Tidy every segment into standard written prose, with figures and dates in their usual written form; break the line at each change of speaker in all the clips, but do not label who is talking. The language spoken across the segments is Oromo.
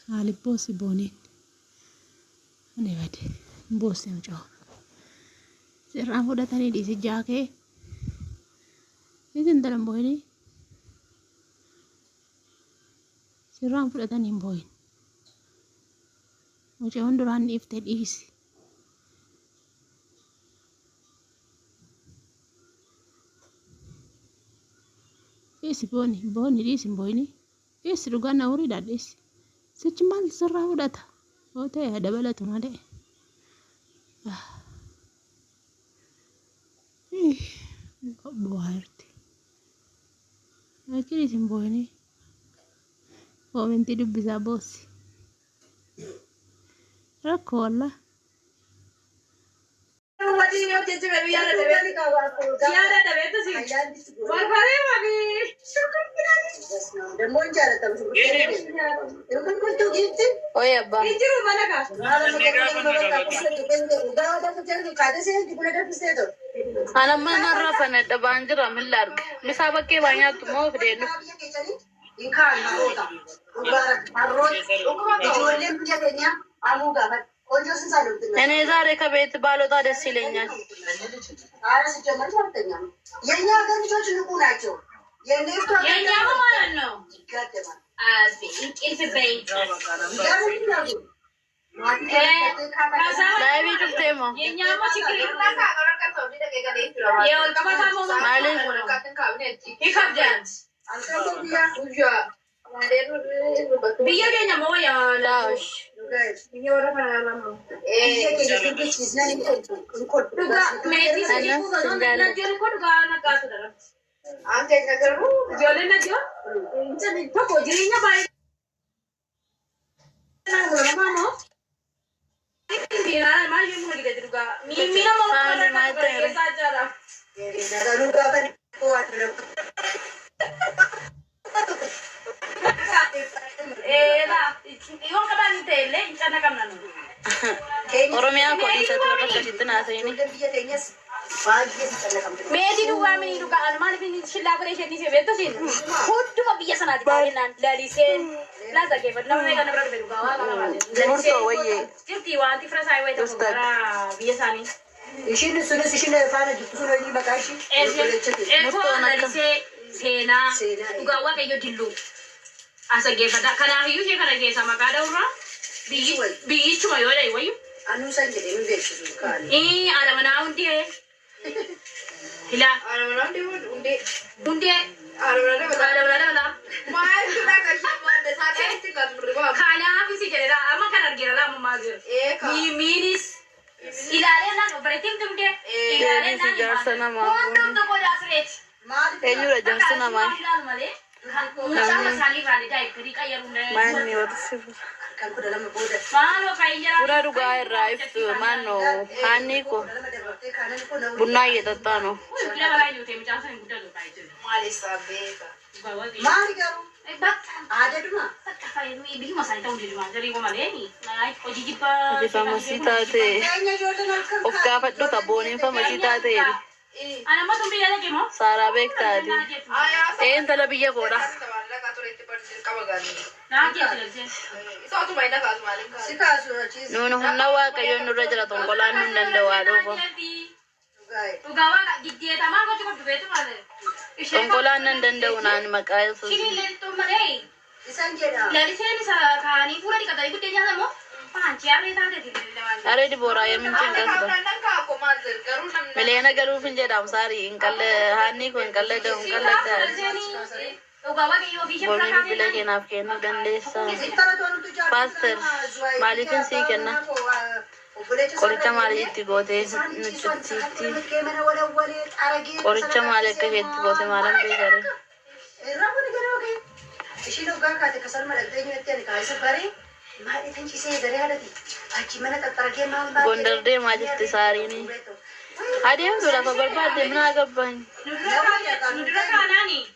Ali bosi bonin. Ane bade. Bosi am jauh. Sirang udah tadi di sejake. Ini dalam boy ni. Sirang udah tadi boy. Macam onduran ifted is. Isi boni di boy ni. Isi juga nauri dadis. Secemal serang udah ta. Oh teh ada bala tu nade. Kok buar ti. Akhirnya boy ni. Oh minti du bisa bosi. Rakola.
Oh ya bang. Anak mana rafa net banjir ambil bisa pakai banyak tuh mau berdenu. Ini zare kabet balot ada silenya. Yang mana no? It's a bank. Live itu tema. Yang mana cikgu? Ya, orang kamu sama orang. Malin. Ikut dance. Biar dia nyamuk ya, laos. Biar orang mana? Juga, medis ini pun nak jual kau juga nak kau tu dah. Angkat nak jualin nak jual. Jadi tu kau jadinya baik. Nak orang mana? Biar mana yang mungkin kita juga. Mina mau orang kerja saja lah. Nak juga kan kuat. Iwan kapan tele, ikan nak kamera nu. Orangnya kok di satu orang kasih nasi ini. Medi dua mini dua alman ini sila beresnya ni sebetul sih. Hudu mah biasa nanti kawinan dari sen. Laza ke, betul mereka nak berada berdua kawan. Dari sen. Jadi wanti frasa iwa itu biasa ni. Ishin sudah fana jutu sudah ini bakashi. Itu dari sena. Juga awak kayak dilu. Asa ge pada kana hiu je kana ge sama kada ura bi cuma yo dai wayu anu san je mun be shi kan ala mana unde hila ala mana unde ala mana mai kula ka shi ma da sa ta ti ka burgo kana afisi je da amma kana gira la mu mazir mi minis ilale na breaking tumde ilale na jarsana ma to ko dasret enyura jarsana ma sama sekali kali dah ikut kaya bunda. Main ni orang sih.
Kan ku dalam boda. Malo kaya.
Pura juga air rice tu mano. Hani ko. Bunai itu tano.
Kita balai ju temu jangan yang budak tu kaya tu.
Malis sabeka.
Mari kamu. Bat. Ada tu mah. Kaya tu ibu masa itu di rumah. Jadi kau malah ni. Naik kau jipa.
Jipa masih tade. Okey apa tu kabonin pa masih tade.
Anak mah tu biar lagi mah.
Sarah bek tadi. Entah lebih ya korang. Nuno nawa kayo nura jala tongkolan nun dawado ko. Tongkolan nan dawunan makaya so. Are di boraya mintin kasba. Melena garu finje damsari inkalle hani ko inkalle da inkalle da. Boleh bila kenaf kena dan desa. Pastor malifin si kena. Koricha mali iti gote nuchuti. Koricha mali ka heti gote malam begare. Gondar de majesti sari ni. Ada yang sudah kabar pada mana kapan?
Nudra kana ni.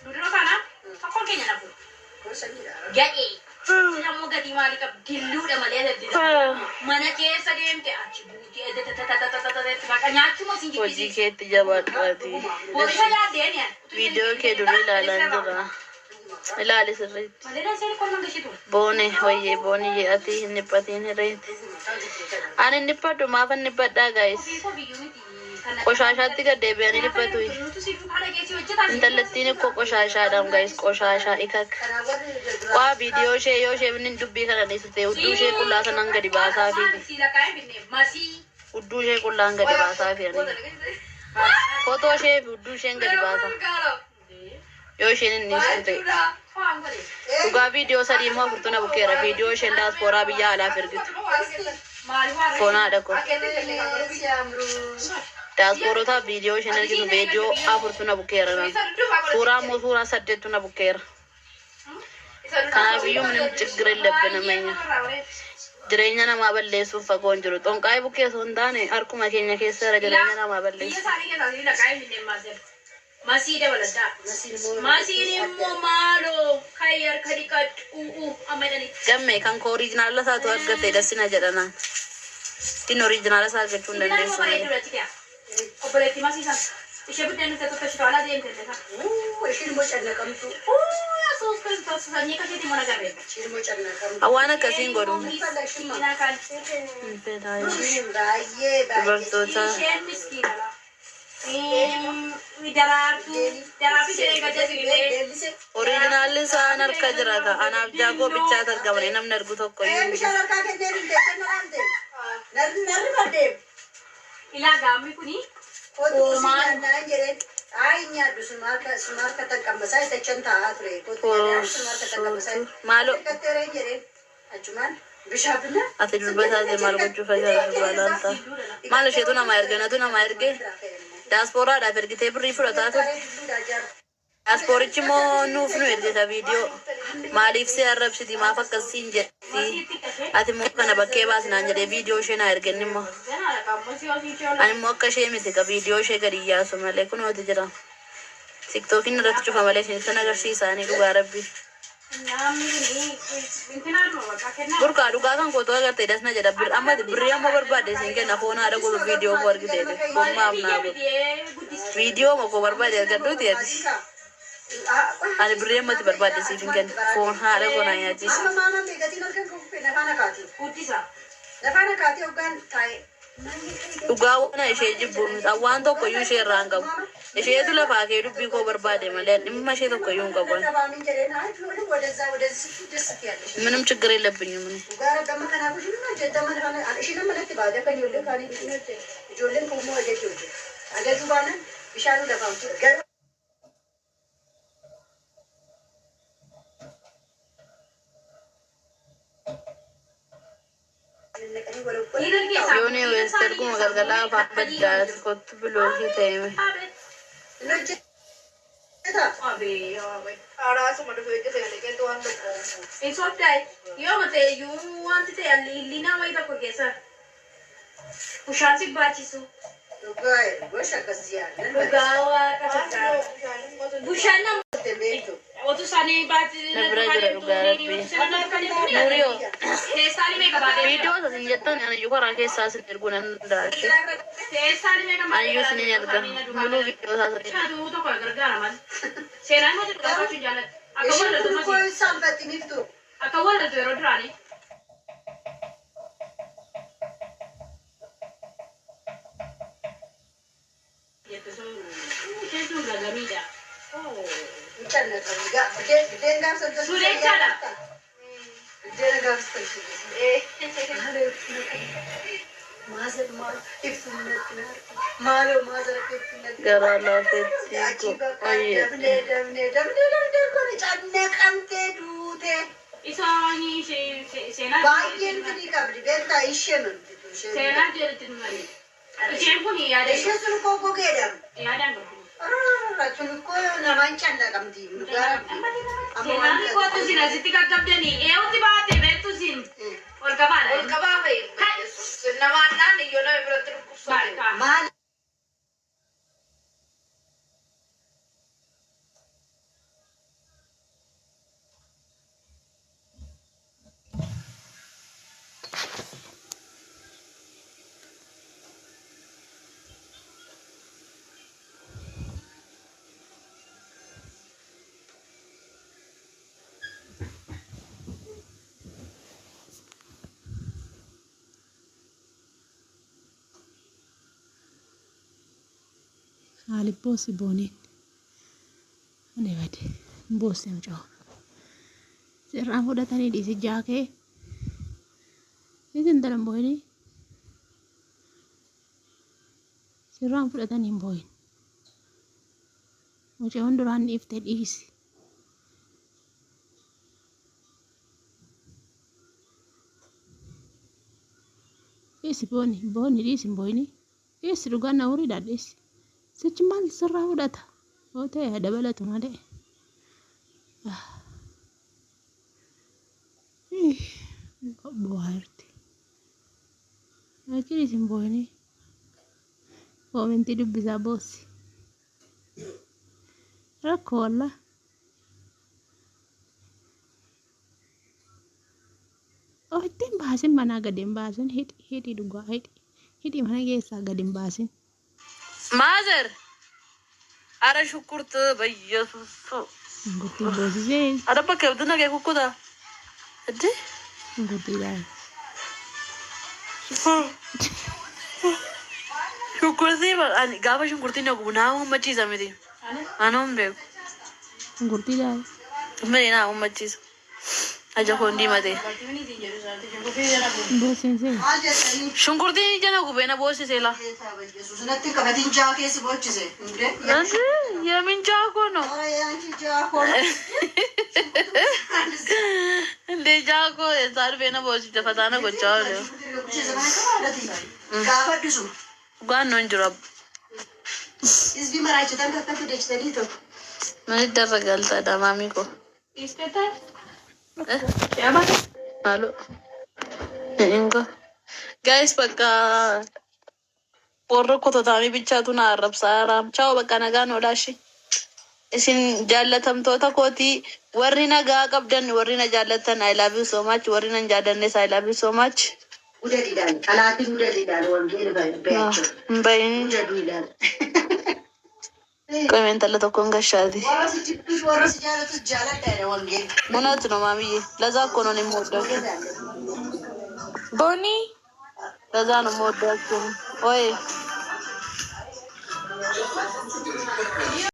Nudra kana. Apa kenya nabu? Gaya. Kamu gadi mali kap dilu dah malah ada. Mana kesa dia ente aci buti ada tata makanya cuma singgih.
Wajib kita jabat berarti.
Boleh saja ada ni.
Video ke dulu lalan tu lah.
ilaali sirriitti.
Malee seen kolman gashitu.
Boone hoyyee boonii ati hin dhiphatiin hirreetti. Ani hin dhiphadhu maaf hin dhiphadhaa gaayis. Qoshaashaatti gad deebi'anii dhiphatu. Intallattiin ikkoo qoshaashaadhaan gaayis qoshaashaa ikak. Waa viidiyoo ishee yoo ishee inni dubbii kana dhiisite hudduu ishee qullaa sanaan gadi baasaa fi hudduu ishee qullaan gadi baasaa fi footoo ishee fi hudduu isheen gadi baasa. Yoo isheen inni dhiisite. Dhugaa viidiyoo sadii immoo furtuna bukeera. Viidiyoo isheen daaspooraa biyya alaaf ergitu. Foonaadha kun. Daasporootaaf viidiyoo isheen ergitu viidiyoo afurtuna bukeera. Suuraa immoo suuraa 8 bukeera. Kanaafuu ምንም ችግር የለብንም እኛ jireenya namaa balleessuuf fagoon jiru. Xonqaa'ee bukeessoo hin taane harkuma keenya keessa jireenya namaa balleessu.
Masih dabalata. Masih ni mo malo kayar kadikat amadani.
Gamme kan ko original la satu argate dasina jedhana. Tin original sa argachuu dandeessu.
Operati masih san. Ishe budden ta to shawala de entende ka. Ishe mo chadna kamtu. Asos kan to sanye ka jeti mona garre. Ishe mo chadna kamtu.
Awana kasin godu.
Ina kan.
Dubartoota.
Ishe miskina la.
Original isaan harka jira ka anaaf jaagoo bichaat argamanii namni argu tokko
ilaa gaammi kuni
maalo ati durbataate maal gochuu fayyadu balaalta maal isheetu nama erge natu nama erge daasporaadhaaf ergitee birrii fudhataa turte. Daasporichi immoo nuuf nu ergita viidiyoo maaliif si arrabsiti maaf akkasiin jetti ati immoo kana bakkee baasnaan jedhee viidiyoo ishee naa ergen immoo ani immoo akka ishee miti ka viidiyoo ishee gadi yaasu malee kunooti jira tiktookiin irratti cufa malee isinitti agarsiisaanii dhugaa rabbii. Burqa dhugaa kan kootu agartee dasna jedha amma birrii amma barbaade isin kenna foon haadha godhu viidiyoo koo argite gommaaf naa godhu viidiyoo koo barbaade argadhuuti ati ani birrii ammatti barbaade isin kenna foon haadha godhu naa nyaachisa. Dhugaa waan ishee jibbuun waan tokko iyyuu ishee irraa hin qabu. Isheetu lafaa kee dubbii koo barbaade malee dhimma ishee tokko iyyuu hin qabu. ምንም ችግር የለብኝም እኔ የሆነ ወስተርጉ መገልገላ ባበዳት ኮት ብሎ ሲተይም
Arasu madu feke se leke to ando. It's okay. Yo mate you want to tell Lina mai da ko kesa. Ushansi bachisu. Lugai, gosha kasia. Lugawa kasaka. Bushana tembeto. Otu sani bachi na
Nurio.
Sali me kabade.
Video sa sinjatan ana yukara kesa sin ergunan dace.
Sali me kabade.
Ayu sin erga. Mulu video sa sa.
Chadu to ko gargara man. Senan mo to bachi jala. Akawala to
ko sambati niftu.
Akawala to rodrani.
Garala feti ko aye.
Isoni sena.
Bayen tadi kabri benta ishen.
Sena dia tinmari. Ishen pun iya deh.
Ishen sunu koko kedam.
Iya dah.
Sunu ko na mancan da kamdi.
Sena ni ko tu sina siti kakap dia ni. Uti baate betu sin. Or kabala.
Or kababa.
Nawana ni yo na berarti kusal.
Mal
Aliboosi booniin. Ani bade boosi mucaa. Sirraan fudhatanii dhiisi jaakee. Isin dalan booyini. Sirraan fudhatanii hin booyin. Mucaan duraan dhiiftee dhiisi. Dhiisi booni dhiisi hin booyini. Dhiisi dhugaan na horii dhaadheessi. Sichi maal sirraa fudhata? Yoo ta'e dabalatu malee. Bu'aarti. Achi dhiisi hin booyini. Koomenti dubbisaa boossi. Rakkoo wallah. Ittiin baasin manaa gadi hin baasin hidhii dhugaa hidhii mana keessaa gadi hin baasin.
Maazar ara shukurt በኢየሱስ
Shunkurtii boosisee.
Ada bakka abdina kee kukkuta. Adde?
Shunkurtii dhaa.
Shunkurtii gaafa shunkurtii na gubu naa uummachiisa miti. Ana hin beeku.
Shunkurtii dhaa.
Mini naa uummachiisa. Aja koon diimatee.
Boosisee.
Maal jettanii?
Shunkurtiin jana gubee na boosisee la.
Sanatti qabatiin jaa keessi bochise.
Ati yamin jaakoo no.
Yaanchi jaa koon.
Ndee jaakoo eessaa dhufee na boosifte fataana gochaa oole.
Gaafa dhisu.
Dhugaan noon jiru abba.
Isbii maraachitan kakka fidachitanii tokko.
Mani darra galtaadha maamii koo. Halo. Ingo. Guys, bakka warra kototaamii bichaatu na arrabsaa raam. Ciao bakka nagaan oolaashi. Isin jaallatamtoota kootii warri nagaa qabdan warri na jaallatan I love you so much. Warri na jaallannes I love you so much.
Udadiidhaan alaatiin udadiidhaan wangeela beeku.
Mbayin.
Udadiidhaan.
Komentala tokkoon gashaati.
Warra si jibbiif warra si jaalatus jaaladha wangeela.
Munaatu no maamiyye. Lazaa akko non hin mooddaatu.
Booni.
Lazaa no mooddaatu. Oye.